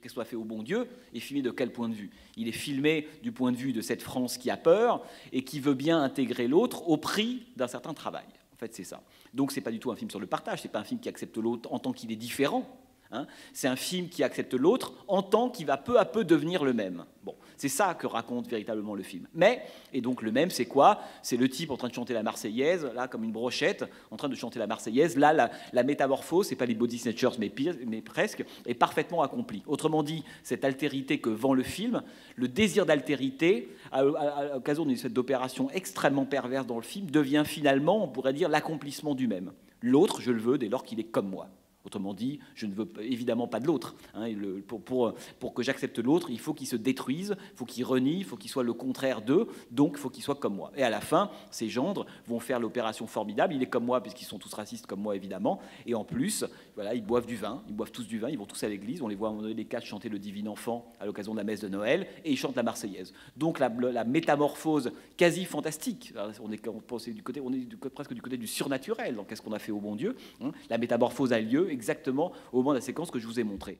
qu'est-ce qu'on a fait au bon Dieu, est filmé de quel point de vue? Il est filmé du point de vue de cette France qui a peur et qui veut bien intégrer l'autre au prix d'un certain travail. En fait, c'est ça. Donc, ce n'est pas du tout un film sur le partage, ce n'est pas un film qui accepte l'autre en tant qu'il est différent. Hein, c'est un film qui accepte l'autre en tant qu'il va peu à peu devenir le même. Bon, c'est ça que raconte véritablement le film. Mais, et donc le même, c'est quoi? C'est le type en train de chanter la Marseillaise, là, comme une brochette, en train de chanter la Marseillaise. Là, la métamorphose, c'est pas les body snatchers, mais presque, est parfaitement accomplie. Autrement dit, cette altérité que vend le film, le désir d'altérité, à l'occasion d'une espèce d'opération extrêmement perverse dans le film, devient finalement, on pourrait dire, l'accomplissement du même. L'autre, je le veux dès lors qu'il est comme moi. Autrement dit, je ne veux évidemment pas de l'autre. Hein, pour que j'accepte l'autre, il faut qu'il se détruise, il faut qu'il renie, il faut qu'il soit le contraire d'eux, donc il faut qu'il soit comme moi. Et à la fin, ces gendres vont faire l'opération formidable. Il est comme moi, puisqu'ils sont tous racistes comme moi, évidemment. Et en plus, voilà, ils boivent du vin, ils boivent tous du vin, ils vont tous à l'église. On les voit à un moment donné, les quatre chanter le Divin Enfant à l'occasion de la messe de Noël, et ils chantent la Marseillaise. Donc la métamorphose quasi fantastique, on est presque du côté du surnaturel. Donc qu'est-ce qu'on a fait au bon Dieu? La métamorphose a lieu exactement au moment de la séquence que je vous ai montrée.